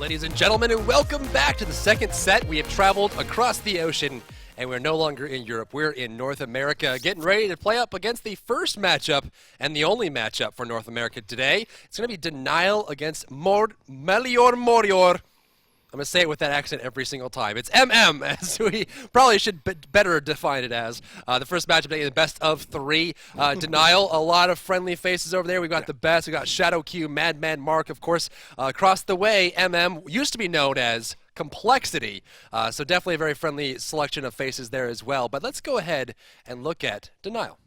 ladies and gentlemen, and welcome back to the second set. We have traveled across the ocean, and we're no longer in Europe. We're in North America, getting ready to play up against the first matchup and the only matchup for North America today. It's going to be Denial against Melior Morior. I'm going to say it with that accent every single time. It's MM, as we probably should better define it as. The first matchup today is the best of three. Denial, a lot of friendly faces over there. We've got the Batz, we've got Shadow Q, Madman Mark, of course. Across the way, MM used to be known as Complexity. So definitely a very friendly selection of faces there as well. But let's go ahead and look at Denial.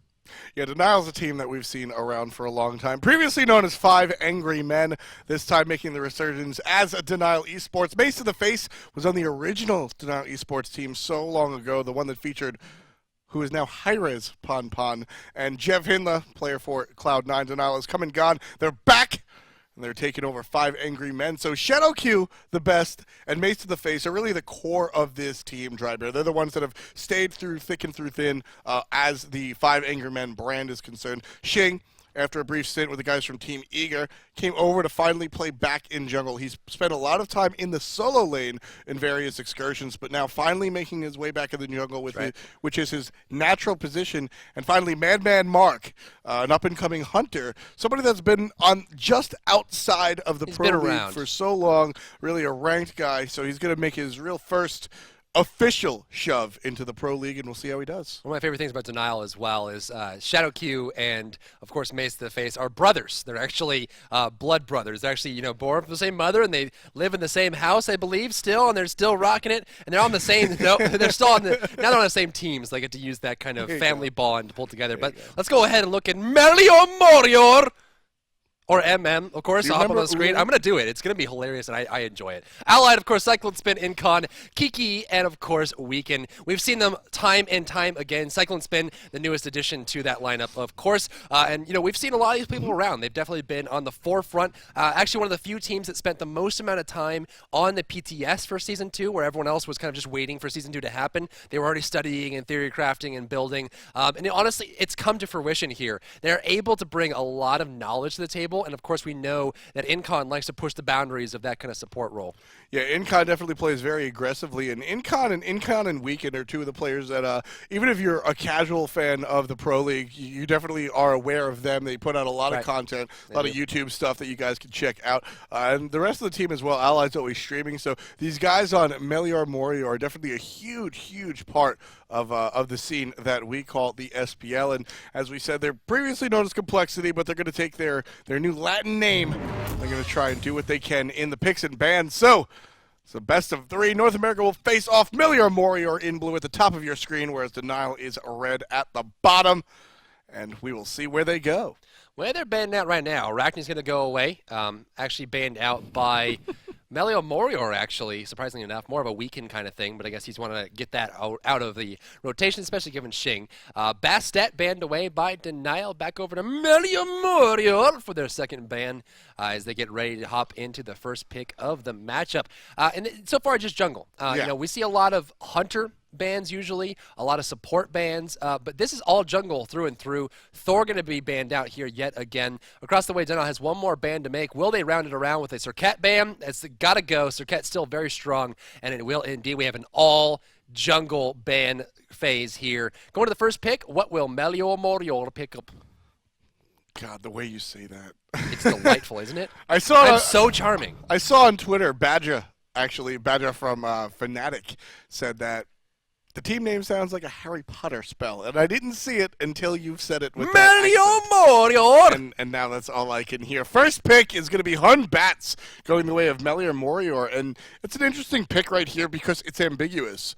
Yeah, Denial's a team that we've seen around for a long time. Previously known as Five Angry Men, this time making the resurgence as a Denial Esports. Base to the Face was on the original Denial Esports team so long ago, the one that featured who is now hi-rez Pon Pon, and Jev Hinla, player for Cloud9. Denial has come and gone. They're back, and they're taking over Five Angry Men. So Shadow Q, the best, and Mace to the Face are really the core of this team, Drybear. They're the ones that have stayed through thick and through thin as the Five Angry Men brand is concerned. Xing, after a brief stint with the guys from Team Eager, came over to finally play back in jungle. He's spent a lot of time in the solo lane in various excursions, but now finally making his way back in the jungle, with which is his natural position. And finally, Madman Mark, an up-and-coming hunter, somebody that's been on just outside of the pro league for so long, really a ranked guy. So he's going to make his real first official shove into the pro league, and we'll see how he does. One of my favorite things about Denial as well is Shadow Q and, of course, Mace to the Face are brothers. They're actually blood brothers. They're actually, born from the same mother, and they live in the same house, I believe, still, and they're still rocking it. And they're on the same, no, they're still on the, now they're on the same teams. They get to use that kind of family bond to pull together. But let's go ahead and look at Melior Morior. Or MM, of course. I'll hop on the screen. I'm going to do it. It's going to be hilarious, and I enjoy it. Allied, of course, Cyclone Spin, Incon, Kiki, and, of course, Weaken. We've seen them time and time again. Cyclone Spin, the newest addition to that lineup, of course. And, we've seen a lot of these people around. They've definitely been on the forefront. Actually, one of the few teams that spent the most amount of time on the PTS for Season 2, where everyone else was kind of just waiting for Season 2 to happen. They were already studying and theory crafting and building. And honestly, it's come to fruition here. They're able to bring a lot of knowledge to the table, and, of course, we know that Incon likes to push the boundaries of that kind of support role. Yeah, Incon definitely plays very aggressively, and Incon and Weaken are two of the players that, even if you're a casual fan of the Pro League, you definitely are aware of them. They put out a lot of content, a lot of YouTube stuff that you guys can check out. And the rest of the team as well, Allied's always streaming, so these guys on Melior Morior are definitely a huge, huge part of the scene that we call the SPL. And as we said, they're previously known as Complexity, but they're going to take their new Latin name. They're going to try and do what they can in the picks and bans. So best of three. North America will face off Melior Morior in blue at the top of your screen, whereas Denial is red at the bottom. And we will see where they go. Where they're banned out right now, Arachne's going to go away. Actually banned out by Melior Morior, actually, surprisingly enough. More of a Weaken kind of thing, but I guess he's wanting to get that out of the rotation, especially given Xing. Bastet banned away by Denial. Back over to Melior Morior for their second ban as they get ready to hop into the first pick of the matchup. And so far, just jungle. We see a lot of Hunter bans usually, a lot of support bans, but this is all jungle through and through. Thor going to be banned out here yet again. Across the way, Denial has one more ban to make. Will they round it around with a Serket ban? It's got to go. Serket's still very strong, and it will indeed. We have an all jungle ban phase here. Going to the first pick, what will Melior Morior pick up? God, the way you say that. It's delightful, isn't it? I'm so charming. I saw on Twitter, Badger from Fnatic said that the team name sounds like a Harry Potter spell, and I didn't see it until you've said it with Melior Morior! And now that's all I can hear. First pick is going to be Hun Batz, going the way of Melior Morior, and it's an interesting pick right here because it's ambiguous.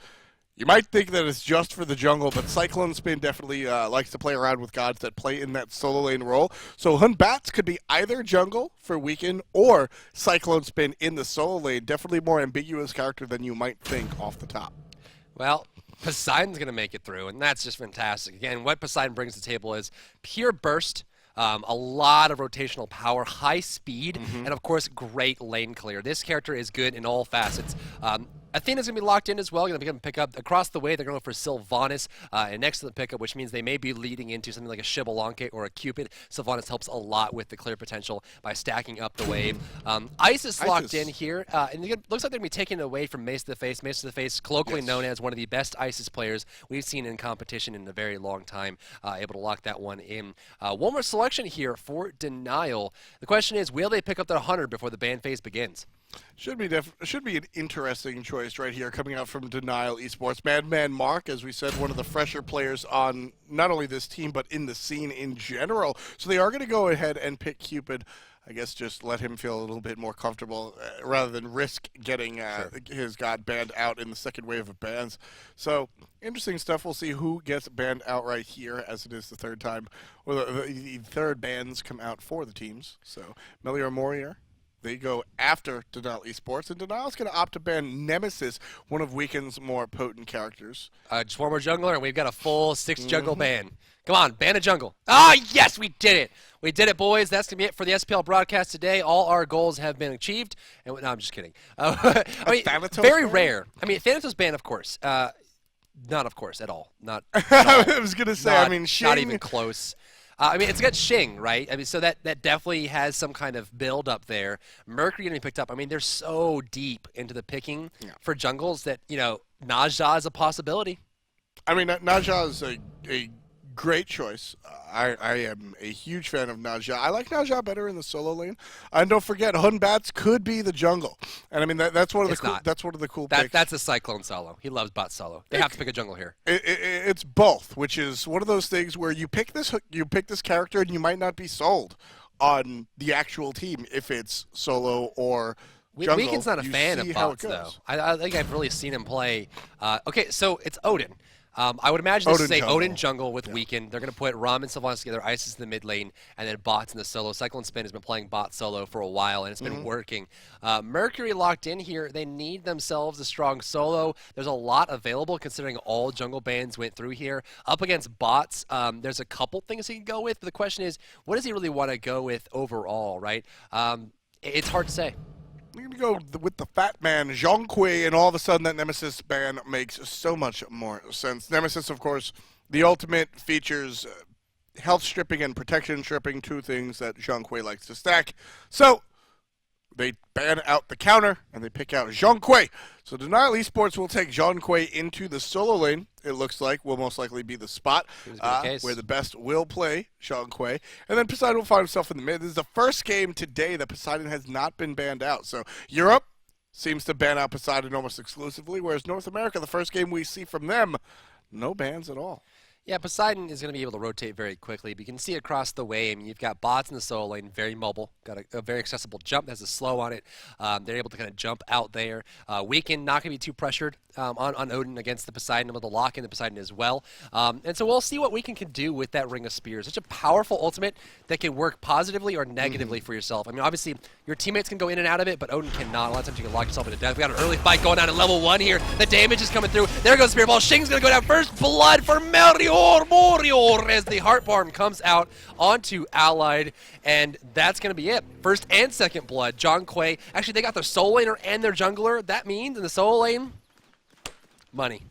You might think that it's just for the jungle, but Cyclone Spin definitely likes to play around with gods that play in that solo lane role. So Hun Batz could be either jungle for Weaken or Cyclone Spin in the solo lane. Definitely more ambiguous character than you might think off the top. Well, Poseidon's going to make it through, and that's just fantastic. Again, what Poseidon brings to the table is pure burst, a lot of rotational power, high speed, and of course, great lane clear. This character is good in all facets. Athena's going to be locked in as well. Going to become pick up across the way. They're going to go for Sylvanus and next to the pickup, which means they may be leading into something like a Shibalonke or a Cupid. Sylvanus helps a lot with the clear potential by stacking up the wave. Isis locked in here, and it looks like they're going to be taken away from Mace to the Face. Mace to the Face, colloquially known as one of the best Isis players we've seen in competition in a very long time, able to lock that one in. One more selection here for Denial. The question is, will they pick up their 100 before the ban phase begins? Should be an interesting choice right here coming out from Denial Esports. Madman Mark, as we said, one of the fresher players on not only this team but in the scene in general. So they are going to go ahead and pick Cupid. I guess just let him feel a little bit more comfortable rather than risk getting his god banned out in the second wave of bans. So interesting stuff. We'll see who gets banned out right here, as it is the third time, or the third bans come out for the teams. So Melior Morior, they go after Denial Esports, and Denial's going to opt to ban Nemesis, one of Weekend's more potent characters. Just one more jungler, and we've got a full 6 jungle ban. Come on, ban a jungle. Ah, yes, we did it. We did it, boys. That's going to be it for the SPL broadcast today. All our goals have been achieved. And, no, I'm just kidding. I mean, very rare. I mean, Thanatos ban, of course. Not of course at all. Not at all. I was going to say, I mean, Shing. Not even close. I mean, it's got Shing, right? I mean, so that definitely has some kind of build up there. Mercury going to be picked up. I mean, they're so deep into the picking for jungles that, you know, Naja is a possibility. I mean, Naja is a great choice. I am a huge fan of Naja. I like Naja better in the solo lane. And don't forget, Batz could be the jungle. And I mean, that's one of the cool picks. That's a Cyclone solo. He loves Batz solo. They have to pick a jungle here. It's both, which is one of those things where you pick this character and you might not be sold on the actual team if it's solo or jungle. Weekend's not a fan of Batz, though. I think I've really seen him play. Okay, so it's Odin. I would imagine this is a Odin jungle with Weekend. They're going to put Rama and Sylvanus together, Isis in the mid lane, and then bots in the solo. Cyclone Spin has been playing bot solo for a while, and it's been working. Mercury locked in here. They need themselves a strong solo. There's a lot available considering all jungle bans went through here. Up against bots, there's a couple things he can go with, but the question is, what does he really want to go with overall, right? It's hard to say. We're going to go with the fat man, Zhong, and all of a sudden that Nemesis ban makes so much more sense. Nemesis, of course, the ultimate features health stripping and protection stripping, two things that Zhong likes to stack. So they ban out the counter, and they pick out Zhong. So Denial Esports will take Zhong into the solo lane. It looks like will most likely be the spot where the best will play Zhong. And then Poseidon will find himself in the mid. This is the first game today that Poseidon has not been banned out. So Europe seems to ban out Poseidon almost exclusively, whereas North America, the first game we see from them, no bans at all. Yeah, Poseidon is going to be able to rotate very quickly, but you can see across the way, I mean, you've got bots in the solo lane, very mobile, got a very accessible jump, has a slow on it. They're able to kind of jump out there. Weekend not going to be too pressured on Odin against the Poseidon, able to lock in the Poseidon as well. And so we'll see what Weekend can do with that Ring of Spears. Such a powerful ultimate that can work positively or negatively for yourself. I mean, obviously, your teammates can go in and out of it, but Odin cannot. A lot of times you can lock yourself into death. We got an early fight going on at level 1 here. The damage is coming through. There goes Spear Ball. Shing's going to go down first. Blood for Melior Morior as the Heart Barm comes out onto Allied, and that's going to be it. First and second blood. Zhong. Actually, they got their solo laner and their jungler. That means in the solo lane, money.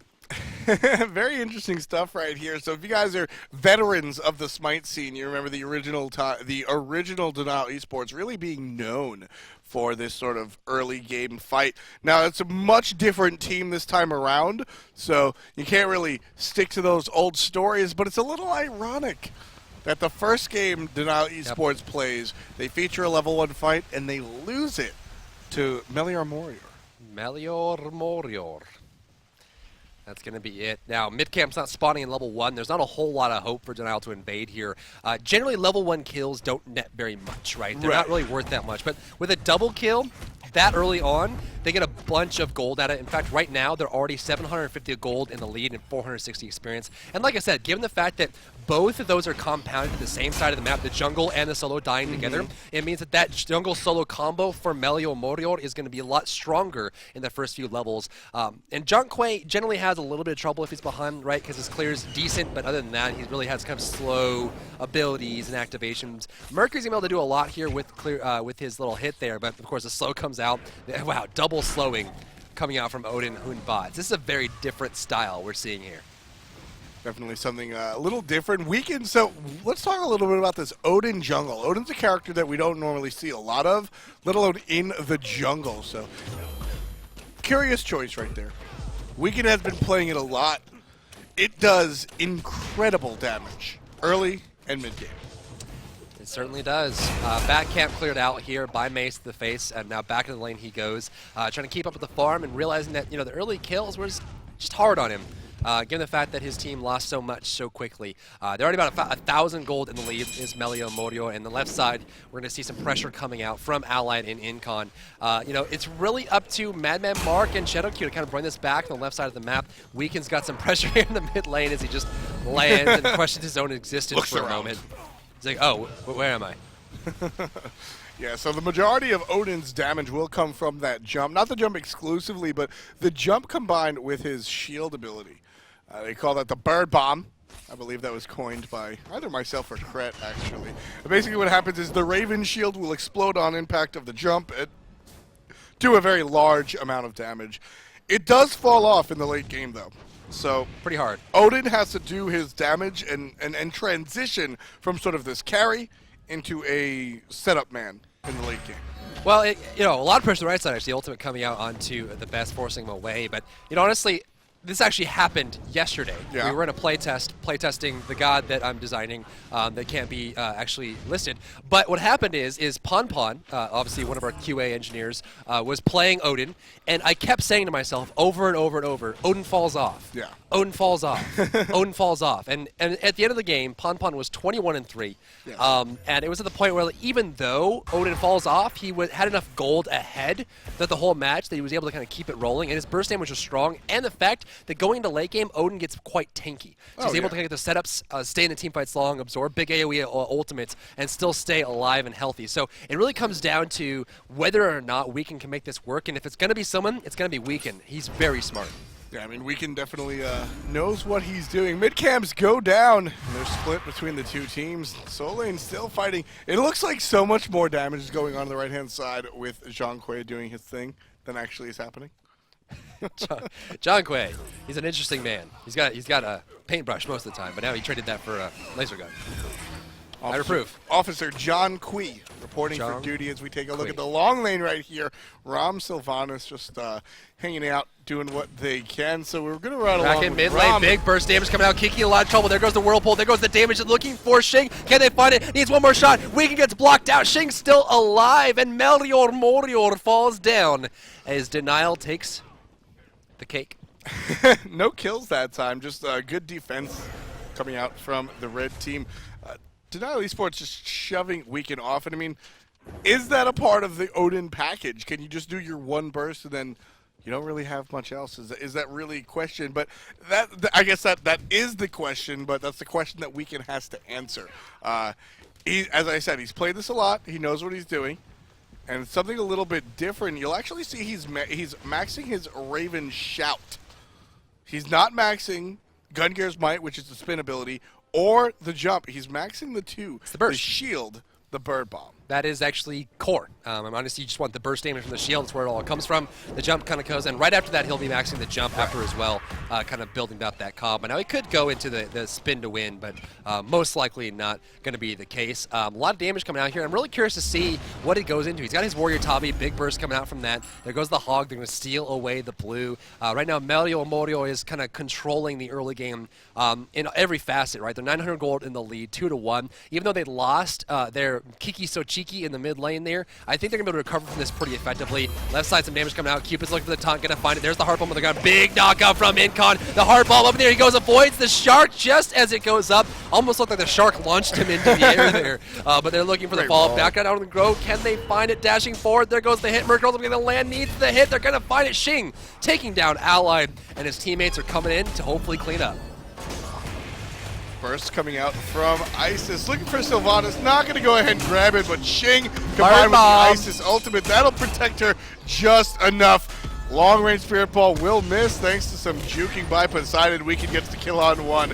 Very interesting stuff right here. So if you guys are veterans of the Smite scene, you remember the original Denial Esports really being known for this sort of early game fight. Now it's a much different team this time around, so you can't really stick to those old stories, but it's a little ironic that the first game Denial Esports plays, they feature a level 1 fight and they lose it to Melior Morior. Melior Morior. That's going to be it. Now, mid-camp's not spawning in level 1. There's not a whole lot of hope for Denial to invade here. Generally, level 1 kills don't net very much, right? They're not really worth that much. But with a double kill that early on, they get a bunch of gold at it. In fact, right now, they're already 750 gold in the lead and 460 experience. And like I said, given the fact that both of those are compounded to the same side of the map, the jungle and the solo dying together, it means that that jungle solo combo for Melior Morior is going to be a lot stronger in the first few levels. And Zhong generally has a little bit of trouble if he's behind, right, because his clear is decent, but other than that, he really has kind of slow abilities and activations. Mercury's going to be able to do a lot here with with his little hit there, but of course the slow comes out. Wow, double slowing coming out from Odin and Batz. This is a very different style we're seeing here. Definitely something a little different. Weekend. So let's talk a little bit about this Odin jungle. Odin's a character that we don't normally see a lot of, let alone in the jungle. So curious choice right there. Weekend has been playing it a lot. It does incredible damage early and mid game. It certainly does. Bat camp cleared out here by Mace to the face, and now back in the lane he goes, trying to keep up with the farm and realizing that the early kills were just hard on him. Given the fact that his team lost so much so quickly. They're already about 1,000 gold in the lead is Melior Morior. And the left side, we're going to see some pressure coming out from Allied in Incon. It's really up to Madman Mark and ShadowQ to kind of bring this back on the left side of the map. Weekend's got some pressure here in the mid lane as he just lands and questions his own existence Looks for around. a moment. He's like, oh, where am I? Yeah, so the majority of Odin's damage will come from that jump. Not the jump exclusively, but the jump combined with his shield ability. They call that the bird bomb. I believe that was coined by either myself or Kret, actually. But basically what happens is the Raven shield will explode on impact of the jump. It do a very large amount of damage. It does fall off in the late game, though. So pretty hard. Odin has to do his damage and transition from sort of this carry into a setup man in the late game. Well, a lot of pressure on the right side, actually. Ultimate coming out onto the best, forcing him away. But, honestly, this actually happened yesterday. Yeah. We were in a playtesting the god that I'm designing that can't be actually listed. But what happened is Pon, obviously one of our QA engineers, was playing Odin, and I kept saying to myself over and over and over, Odin falls off. Yeah. Odin falls off. Odin falls off. And at the end of the game, Pon was 21-3. Yeah. And it was at the point where even though Odin falls off, he had enough gold ahead that the whole match that he was able to kind of keep it rolling. And his burst damage was strong. And the fact that going into late game, Odin gets quite tanky. So he's able to kind of get the setups, stay in the team fights long, absorb big AoE ultimates, and still stay alive and healthy. So it really comes down to whether or not Weekend can make this work. And if it's going to be someone, it's going to be Weekend. He's very smart. Yeah, I mean, Weekend definitely knows what he's doing. Mid-camps go down. They're split between the two teams. Soul Lane still fighting. It looks like so much more damage is going on the right-hand side with Zhong doing his thing than actually is happening. Zhong, he's an interesting man. He's got a paintbrush most of the time, but now he traded that for a laser gun. Officer John Kui reporting for duty as we take a look at the long lane right here. Ram, Sylvanus just hanging out, doing what they can. So we're going to run along back in with mid Ram. lane, big burst damage coming out. Kiki in a lot of trouble. There goes the Whirlpool. There goes the damage. Looking for Shing. Can they find it? Needs one more shot. Weekend gets blocked out. Shing's still alive, and Melior Morior falls down as Denial takes the cake. No kills that time. Just good defense coming out from the red team. Denial Esports just shoving Weekend off. And I mean, is that a part of the Odin package? Can you just do your one burst and then you don't really have much else? Is that really a question? But I guess that is the question, but that's the question that Weekend has to answer. As I said, he's played this a lot. He knows what he's doing. And something a little bit different, you'll actually see he's maxing his Raven Shout. He's not maxing Gungear's Might, which is the spin ability, or the jump. He's maxing the two. It's the burst. The shield, the bird bomb. That is actually core. Honestly, you just want the burst damage from the shield. That's where it all comes from. The jump kind of goes, and right after that, he'll be maxing the jump after as well, kind of building out that combo. Now, he could go into the spin to win, but most likely not going to be the case. A lot of damage coming out here. I'm really curious to see what it goes into. He's got his Warrior Tabi, big burst coming out from that. There goes the Hog. They're going to steal away the blue. Right now, Melior Morior is kind of controlling the early game in every facet, right? They're 900 gold in the lead, 2-1. Even though they lost their Kiki So Cheeky in the mid lane there, I think they're going to be able to recover from this pretty effectively. Left side, some damage coming out. Cupid's looking for the taunt, going to find it. There's the Heart Bomb with the gun. Big knockout from Incon. The Heart Bomb up there. He goes, avoids the Shark just as it goes up. Almost looked like the Shark launched him into the air there. But they're looking for the fall. Back out on the Grove. Can they find it? Dashing forward. There goes the hit. Mercury going to land. Needs the hit. They're going to find it. Shing taking down Allied, and his teammates are coming in to hopefully clean up. Burst coming out from Isis. Looking for Sylvanus. Not going to go ahead and grab it, but Shing combined with the Isis ultimate. That'll protect her just enough. Long range Spirit Ball will miss thanks to some juking by Poseidon. Weekend gets the kill on one.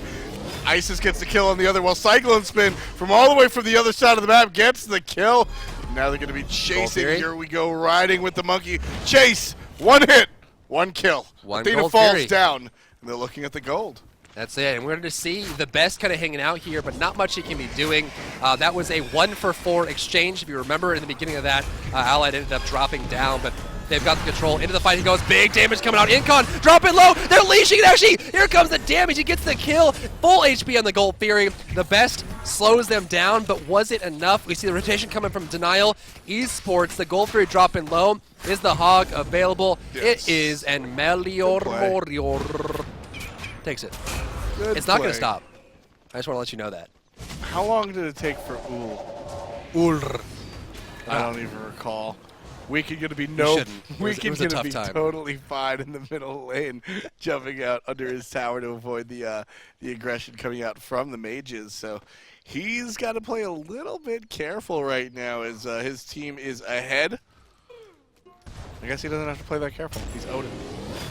Isis gets the kill on the other, while Cyclone Spin from all the way from the other side of the map gets the kill. Now they're going to be chasing. Here we go, riding with the monkey. Chase. One hit. One kill. One Athena gold falls Fury. down, and they're looking at the gold. That's it, and we're going to see the best kind of hanging out here, but not much he can be doing. That was a 1-for-4 exchange. If you remember in the beginning of that, Allied ended up dropping down, but they've got the control. Into the fight he goes. Big damage coming out. Incon, drop it low. They're leashing it, actually. Here comes the damage. He gets the kill. Full HP on the Gold Fury. The best slows them down, but was it enough? We see the rotation coming from Denial. Esports, the Gold Fury dropping low. Is the Hog available? Yes. It is, and Melior Morior takes it. Good It's not going play. to stop. I just want to let you know that. How long did it take for Ul? I don't even recall. Weekend gonna be shouldn't. It was Weekend a gonna tough be time. totally fine in the middle lane, jumping out under his tower to avoid the aggression coming out from the mages. So he's got to play a little bit careful right now as his team is ahead. I guess he doesn't have to play that careful. He's Odin.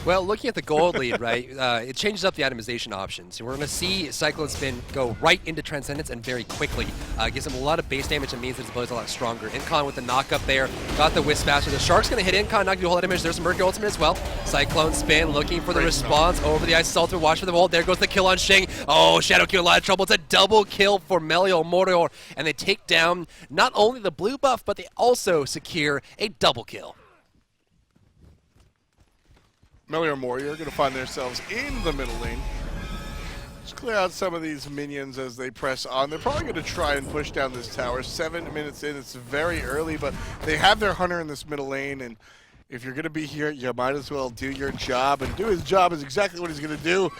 Well, looking at the gold lead, right, it changes up the itemization options. We're going to see Cyclone Spin go right into Transcendence and very quickly. Gives him a lot of base damage and means that his ability is a lot stronger. Incon with the knock up there, got the Wisp Master. The Shark's going to hit Incon, not do a whole lot of damage. There's a Mercury ultimate as well. Cyclone Spin looking for the Great response over the Ice Ultimate. Watch for the vault. There goes the kill on Shing. Oh, Shadow Q in a lot of trouble. It's a double kill for Melior Morior. And they take down not only the blue buff, but they also secure a double kill. Melior Morior going to find themselves in the middle lane. Just clear out some of these minions as they press on. They're probably going to try and push down this tower. 7 minutes in, it's very early, but they have their hunter in this middle lane, and if you're going to be here, you might as well do your job, and do his job is exactly what he's going to do.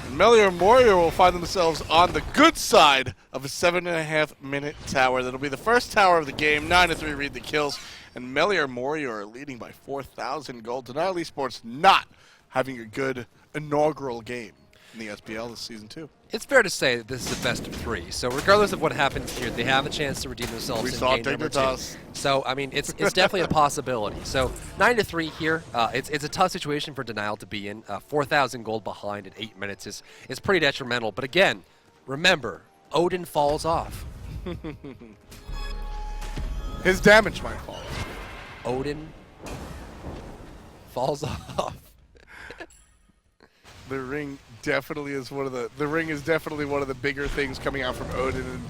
And Melior Morior will find themselves on the good side of a 7.5-minute tower. That'll be the first tower of the game. 9-3 read the kills. And Melior Morior leading by 4,000 gold. Denial Esports not having a good inaugural game in the SPL this season, too. It's fair to say that this is a best of 3. So regardless of what happens here, they have a chance to redeem themselves We in saw game number 2. Dignitas. So, I mean, it's definitely a possibility. So 9-3 here. It's a tough situation for Denial to be in. 4,000 gold behind in 8 minutes is pretty detrimental. But again, remember, Odin falls off. His damage might fall. Odin falls off. The ring definitely is one of the ring is definitely one of the bigger things coming out from Odin, and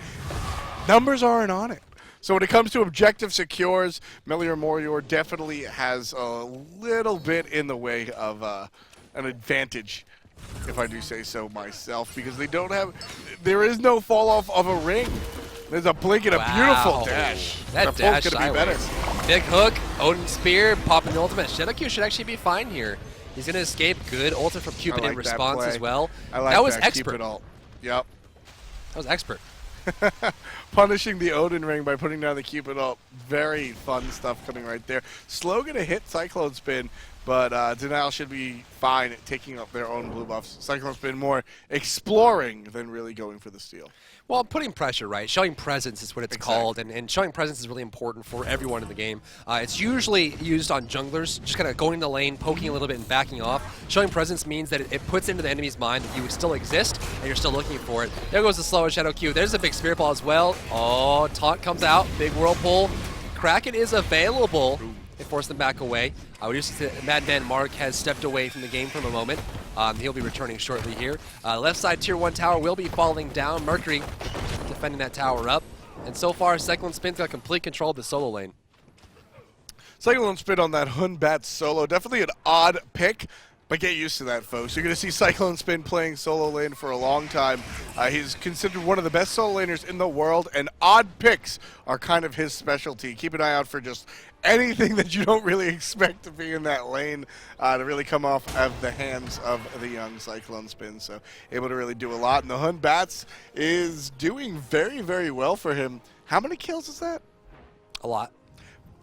numbers aren't on it. So when it comes to objective secures, Melior Morior definitely has a little bit in the way of an advantage, if I do say so myself, because they don't have, there is no fall off of a ring. There's a blink and a beautiful dash. That They're both dash gonna be better. sideways. Big hook, Odin spear, popping the ultimate. Shadow Q should actually be fine here. He's going to escape. Good ultimate from Cupid in response as well. I like that was that expert. Cupid ult. Yep. That was expert. Punishing the Odin ring by putting down the Cupid ult. Very fun stuff coming right there. Slow gonna hit Cyclone Spin, but Denial should be fine at taking up their own blue buffs. Cyclone Spin more exploring than really going for the steal. Well, putting pressure, right? Showing presence is what it's called, and showing presence is really important for everyone in the game. It's usually used on junglers, just kind of going in the lane, poking a little bit, and backing off. Showing presence means that it puts into the enemy's mind that you still exist, and you're still looking for it. There goes the slow Shadow Q. There's a big Spirit Ball as well. Oh, taunt comes out, big Whirlpool. Kraken is available. They force them back away. We just see that Madman Mark has stepped away from the game for a moment. He'll be returning shortly here. Left side tier 1 tower will be falling down. Mercury defending that tower up. And so far, Cyclone Spin's got complete control of the solo lane. Cyclone Spin on that Batz solo. Definitely an odd pick, but get used to that, folks. You're going to see Cyclone Spin playing solo lane for a long time. He's considered one of the best solo laners in the world, and odd picks are kind of his specialty. Keep an eye out for just anything that you don't really expect to be in that lane to really come off of the hands of the young Cyclone Spin. So able to really do a lot. And the Batz is doing very, very well for him. How many kills is that? A lot.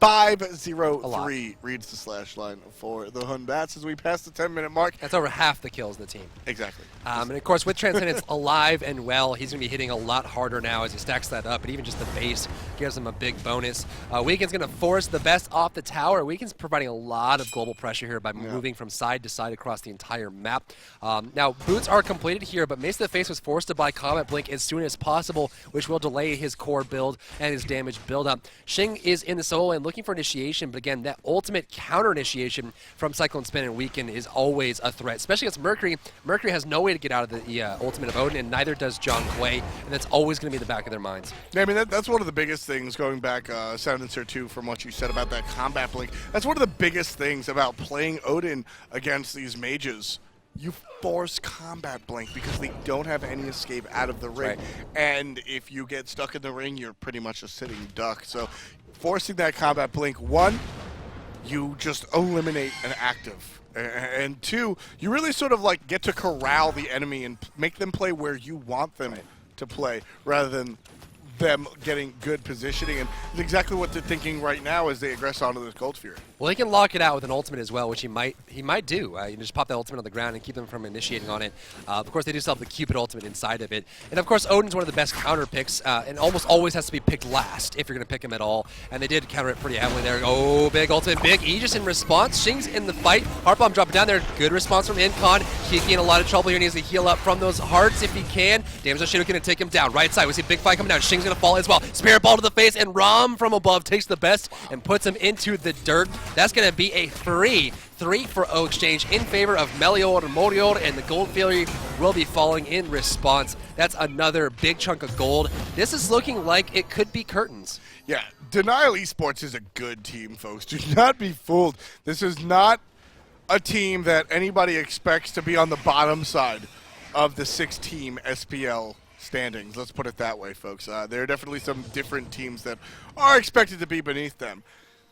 5-0-3 reads the slash line for the Batz as we pass the 10-minute mark. That's over half the kills in the team. Exactly. And of course, with Transcendence alive and well, he's going to be hitting a lot harder now as he stacks that up. But even just the base gives them a big bonus. Weekend's going to force the best off the tower. Weekend's providing a lot of global pressure here by moving from side to side across the entire map. Now, boots are completed here, but Mace of the Face was forced to buy Combat Blink as soon as possible, which will delay his core build and his damage buildup. Xing is in the solo and looking for initiation, but again, that ultimate counter initiation from Cyclone Spin and Weekend is always a threat, especially against Mercury. Mercury has no way to get out of the ultimate of Odin, and neither does Zhong, and that's always going to be the back of their minds. Yeah, I mean, that's one of the biggest things, going back, Silencer, too, from what you said about that Combat Blink. That's one of the biggest things about playing Odin against these mages. You force Combat Blink because they don't have any escape out of the ring. Right. And if you get stuck in the ring, you're pretty much a sitting duck. So forcing that Combat Blink, one, you just eliminate an active. And two, you really sort of like get to corral the enemy and make them play where you want them to play, rather than them getting good positioning. And it's exactly what they're thinking right now as they aggress onto this Gold Fury. Well, he can lock it out with an ultimate as well, which he might do. You just pop that ultimate on the ground and keep them from initiating on it. Of course, they do still have the Cupid ultimate inside of it. And of course, Odin's one of the best counter picks, and almost always has to be picked last if you're going to pick him at all. And they did counter it pretty heavily there. Oh, big ultimate, big Aegis in response. Xing's in the fight. Heart Bomb dropping down there. Good response from Incon. Kiki in a lot of trouble here. Needs to heal up from those hearts if he can. Damage on Shadow going to take him down. Right side, we see a big fight coming down. Xing's going to fall as well. Spirit Ball to the face, and Ram from above takes the best and puts him into the dirt. That's going to be a 3 for O exchange in favor of Melior Morior, and the Gold Fury will be falling in response. That's another big chunk of gold. This is looking like it could be curtains. Yeah, Denial Esports is a good team, folks. Do not be fooled. This is not a team that anybody expects to be on the bottom side of the 6-team SPL standings. Let's put it that way, folks. There are definitely some different teams that are expected to be beneath them.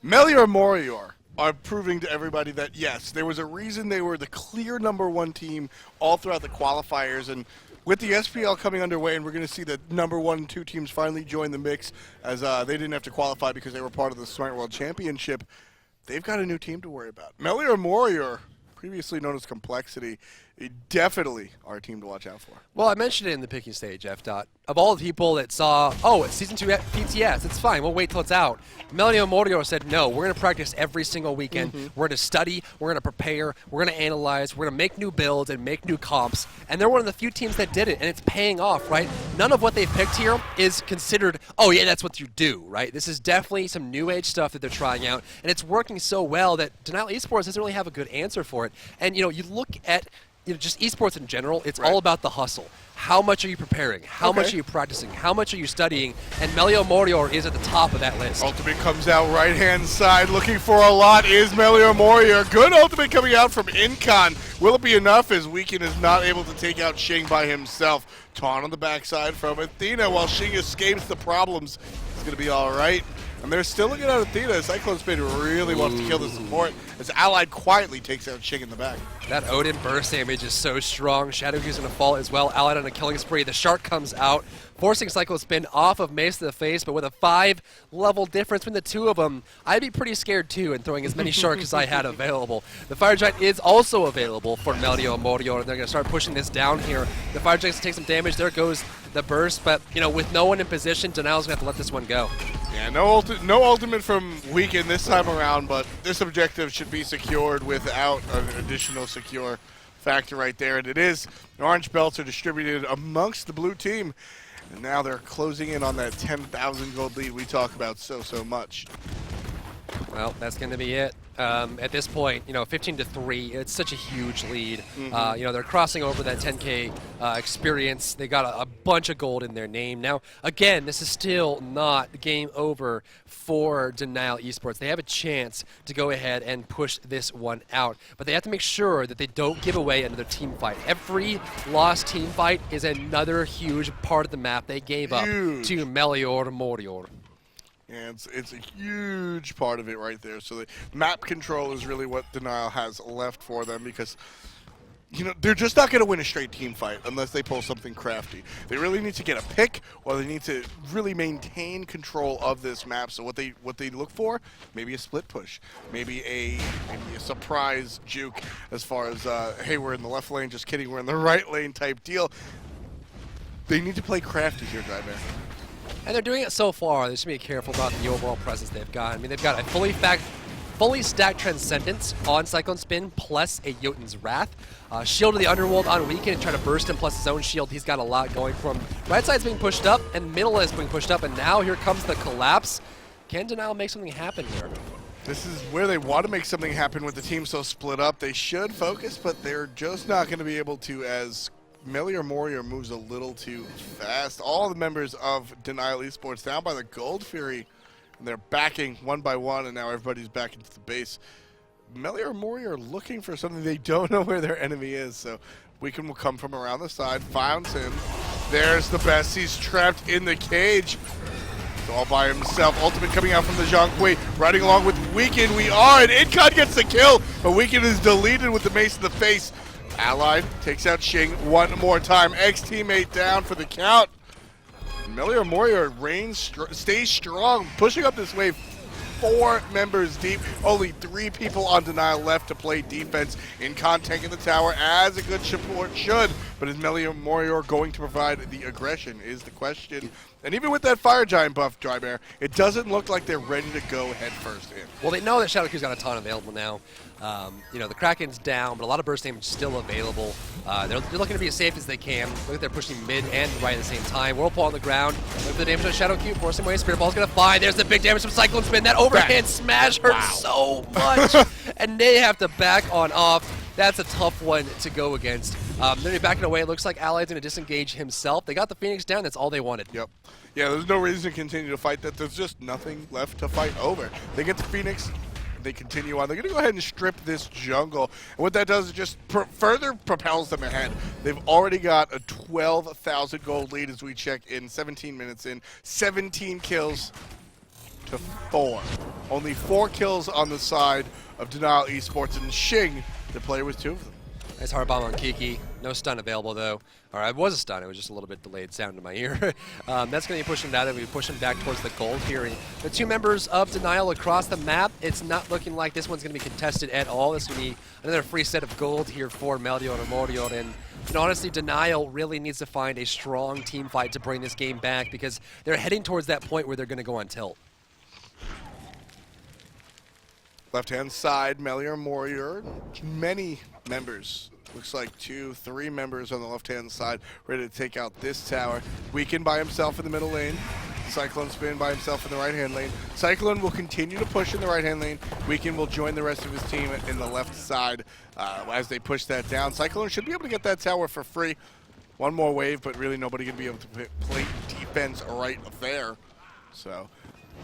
Melior Morior are proving to everybody that, yes, there was a reason they were the clear #1 team all throughout the qualifiers, and with the SPL coming underway, and we're going to see the #1 and 2 teams finally join the mix, as they didn't have to qualify because they were part of the Smite World Championship, they've got a new team to worry about. Melior Morior, previously known as Complexity, definitely our team to watch out for. Well, I mentioned it in the picking stage, F. Of all the people that saw, oh, it's Season 2 PTS, it's fine, we'll wait till it's out. Melior Morior said, no, we're going to practice every single weekend. We're going to study, we're going to prepare, we're going to analyze, we're going to make new builds and make new comps. And they're one of the few teams that did it, and it's paying off, right? None of what they've picked here is considered, oh, yeah, that's what you do, right? This is definitely some new age stuff that they're trying out, and it's working so well that Denial Esports doesn't really have a good answer for it. And, you look at just esports in general, it's all about the hustle. How much are you preparing? How much are you practicing? How much are you studying? And Melior Morior is at the top of that list. Ultimate comes out right-hand side. Looking for a lot is Melior Morior. Good ultimate coming out from Incon. Will it be enough as Weekend is not able to take out Xing by himself? Taunt on the backside from Athena while Xing escapes the problems. It's going to be all right. And they're still looking at Athena. Cyclone Spin really wants to kill the support as Allied quietly takes out Xing in the back. That Odin burst damage is so strong. Shadowhue's going to fall as well. Allied on a killing spree. The Shark comes out, forcing Cyclone Spin off of Mace to the face, but with a 5-level difference between the two of them, I'd be pretty scared too in throwing as many Sharks as I had available. The Fire Giant is also available for Melior Morior, and they're going to start pushing this down here. The Fire Giant's take some damage. There goes the burst, but with no one in position, Denial's going to have to let this one go. Yeah, no ultimate from Weekend this time around, but this objective should be secured without an additional secure factor right there, and it is. Orange belts are distributed amongst the blue team, and now they're closing in on that 10,000 gold lead we talk about so much. Well, that's going to be it. At this point, 15-3, it's such a huge lead. They're crossing over that 10K experience. They got a bunch of gold in their name. Now, again, this is still not game over for Denial Esports. They have a chance to go ahead and push this one out, but they have to make sure that they don't give away another team fight. Every lost team fight is another huge part of the map they gave up to Melior Morior. Yeah, it's a huge part of it right there. So the map control is really what Denial has left for them, because they're just not going to win a straight team fight unless they pull something crafty. They really need to get a pick, or they need to really maintain control of this map. So what they look for, maybe a split push, maybe a surprise juke as far as hey, we're in the left lane, just kidding, we're in the right lane type deal. They need to play crafty here, Driver. And they're doing it so far. They should be careful about the overall presence they've got. I mean, they've got a fully stacked Transcendence on Cyclone Spin, plus a Jotun's Wrath. Shield of the Underworld on Weekend, try to burst him, plus his own shield. He's got a lot going for him. Right side's being pushed up, and middle is being pushed up, and now here comes the collapse. Can Denial make something happen here? This is where they want to make something happen with the team so split up. They should focus, but they're just not going to be able to, as Melior Morior moves a little too fast. All the members of Denial Esports down by the Gold Fury, and they're backing one by one, and now everybody's back into the base. Melior Morior looking for something. They don't know where their enemy is, so Weekend will come from around the side, finds him. There's the best. He's trapped in the cage. He's all by himself. Ultimate coming out from the Zhong, riding along with Weekend. We are, and Incon gets the kill, but Weekend is deleted with the mace in the face. Allied takes out Xing one more time. Ex-teammate down for the count. Melior Morior stays strong, pushing up this wave. 4 members deep, only 3 people on Denial left to play defense. Incon tanking the tower as a good support should, but is Melior Morior going to provide the aggression is the question. And even with that Fire Giant buff, Dry Bear, it doesn't look like they're ready to go head first in. Well, they know that Shadowq's got a ton available now. You know, the Kraken's down, but a lot of burst damage still available. They're looking to be as safe as they can. Look like they're pushing mid and right at the same time. Whirlpool on the ground. Look at the damage on Shadowq, forcing away. Spirit Ball's going to fly. There's the big damage from Cyclone Spin. That overhand smash hurts so much. And they have to back on off. That's a tough one to go against. They're backing away. It looks like Allied's going to disengage himself. They got the Phoenix down. That's all they wanted. Yep. Yeah, there's no reason to continue to fight that. There's just nothing left to fight over. They get the Phoenix. They continue on. They're going to go ahead and strip this jungle. And what that does is just further propels them ahead. They've already got a 12,000 gold lead as we check in 17 minutes in. 17 kills to 4. Only 4 kills on the side of Denial Esports, and Xing, the player with 2 of them. Nice hard bomb on Kiki. No stun available though. Or it was a stun. It was just a little bit delayed sound in my ear. That's going to be pushing down. Then we push him back towards the Gold Fury. The 2 members of Denial across the map. It's not looking like this one's going to be contested at all. This is going to be another free set of gold here for Melior Morior. And honestly, Denial really needs to find a strong team fight to bring this game back because they're heading towards that point where they're going to go on tilt. Left-hand side, Melior Morior. Many members. Looks like 2, 3 members on the left-hand side ready to take out this tower. Weekend by himself in the middle lane. Cyclone Spin by himself in the right-hand lane. Cyclone will continue to push in the right-hand lane. Weekend will join the rest of his team in the left side as they push that down. Cyclone should be able to get that tower for free. One more wave, but really nobody going to be able to play defense right there. So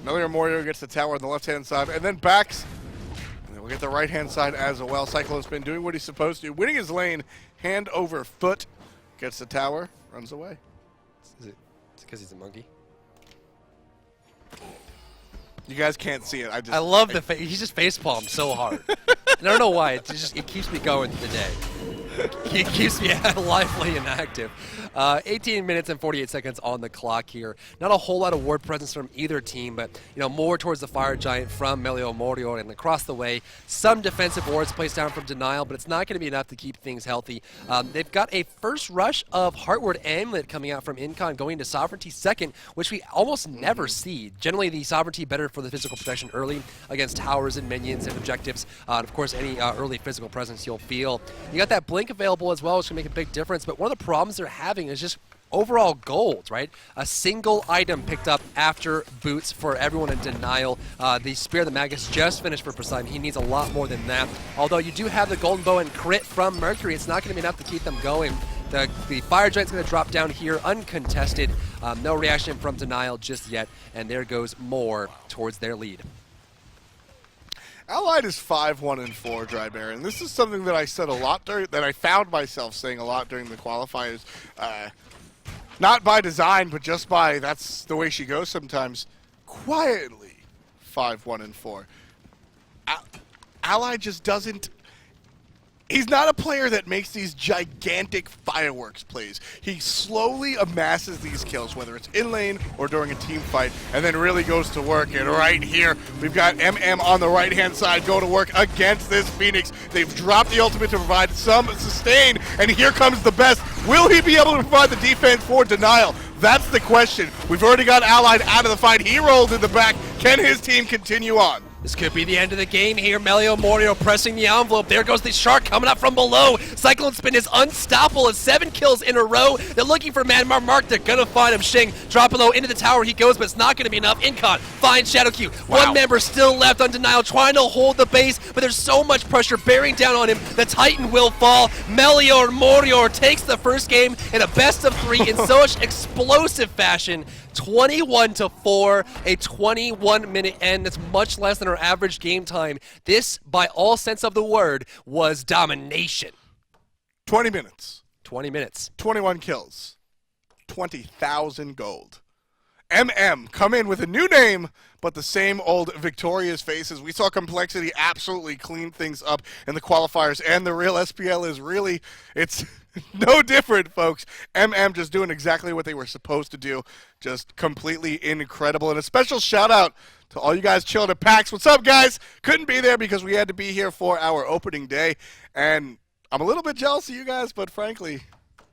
Melior Morior gets the tower on the left-hand side and then backs. We'll get the right-hand side as well. Cyclone's been doing what he's supposed to, winning his lane, hand over foot, gets the tower, runs away. Is it because he's a monkey? You guys can't see it. I love the face. He just facepalmed so hard. And I don't know why. It keeps me going through the day. It keeps me lively and active. 18 minutes and 48 seconds on the clock here. Not a whole lot of ward presence from either team, but more towards the Fire Giant from Melior Morior, and across the way, some defensive wards placed down from Denial, but it's not going to be enough to keep things healthy. They've got a first rush of Heartward Amulet coming out from Incon, going to Sovereignty second, which we almost never see. Generally, the Sovereignty better for the physical protection early against towers and minions and objectives. And of course, any early physical presence you'll feel. You got that Blink available as well, which can make a big difference, but one of the problems they're having is just overall gold, right? A single item picked up after boots for everyone in Denial. The Spear of the Magus just finished for Poseidon. He needs a lot more than that. Although you do have the Golden Bow and crit from Mercury, it's not going to be enough to keep them going. The Fire Giant's going to drop down here uncontested. No reaction from Denial just yet, and there goes more towards their lead. Allied is 5-1-4, Dry Bear, and this is something that I said a lot that I found myself saying a lot during the qualifiers. Not by design, but just by that's the way she goes sometimes. Quietly 5-1-4. Allied just doesn't. He's not a player that makes these gigantic fireworks plays. He slowly amasses these kills, whether it's in lane or during a team fight, and then really goes to work. And right here, we've got MM on the right-hand side go to work against this Phoenix. They've dropped the ultimate to provide some sustain, and here comes the best. Will he be able to provide the defense for Denial? That's the question. We've already got Allied out of the fight. He rolled in the back. Can his team continue on? This could be the end of the game here. Melior Morior pressing the envelope. There goes the shark coming up from below. Cyclone Spin is unstoppable at 7 kills in a row. They're looking for Manmar Mark. They're going to find him. Shing dropping low into the tower he goes, but it's not going to be enough. Incon finds Shadow Q. Wow. One member still left on Denial, trying to hold the base, but there's so much pressure bearing down on him. The Titan will fall. Melior Morior takes the first game in a best-of-3 in such explosive fashion. 21-4, a 21-minute end. That's much less than our average game time. This, by all sense of the word, was domination. 20 minutes. 20 minutes. 21 kills. 20,000 gold. MM come in with a new name, but the same old victorious faces. We saw Complexity absolutely clean things up in the qualifiers, and the real SPL is really, it's no different, folks. MM just doing exactly what they were supposed to do. Just completely incredible. And a special shout out to all you guys chilling at PAX. What's up, guys? Couldn't be there because we had to be here for our opening day. And I'm a little bit jealous of you guys, but frankly,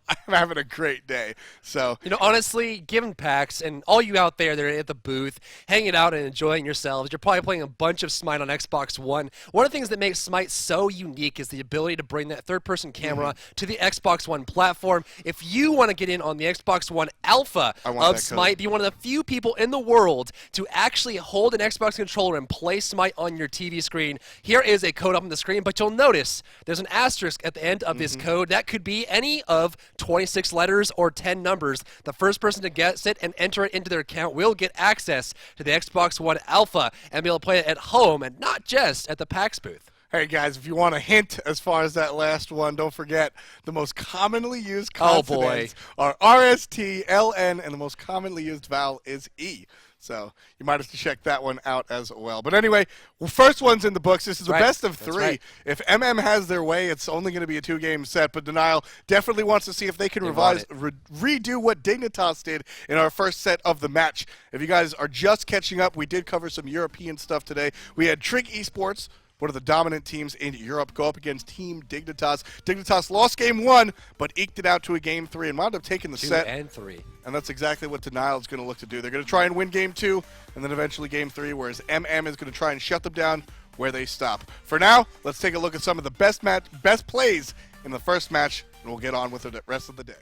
I'm having a great day. So, you know, honestly, given PAX and all you out there that are at the booth, hanging out and enjoying yourselves, you're probably playing a bunch of Smite on Xbox One. One of the things that makes Smite so unique is the ability to bring that third-person camera to the Xbox One platform. If you want to get in on the Xbox One alpha of Smite, be one of the few people in the world to actually hold an Xbox controller and play Smite on your TV screen, here is a code up on the screen, but you'll notice there's an asterisk at the end of this code. That could be any of 26 letters or 10 numbers. The first person to guess it and enter it into their account will get access to the Xbox One Alpha and be able to play it at home and not just at the PAX booth. Hey guys, if you want a hint as far as that last one, don't forget the most commonly used consonants are RST, LN, and the most commonly used vowel is E. So you might have to check that one out as well. But anyway, first one's in the books. This is the best of 3. Right. If MM has their way, it's only going to be a 2-game set. But Denial definitely wants to see if they can redo what Dignitas did in our first set of the match. If you guys are just catching up, we did cover some European stuff today. We had Trig Esports, one of the dominant teams in Europe, go up against Team Dignitas. Dignitas lost game 1, but eked it out to a game 3 and wound up taking the set. 2 and 3. And that's exactly what Denial is going to look to do. They're going to try and win game 2 and then eventually game 3, whereas MM is going to try and shut them down where they stop. For now, let's take a look at some of the best plays in the first match, and we'll get on with the rest of the day.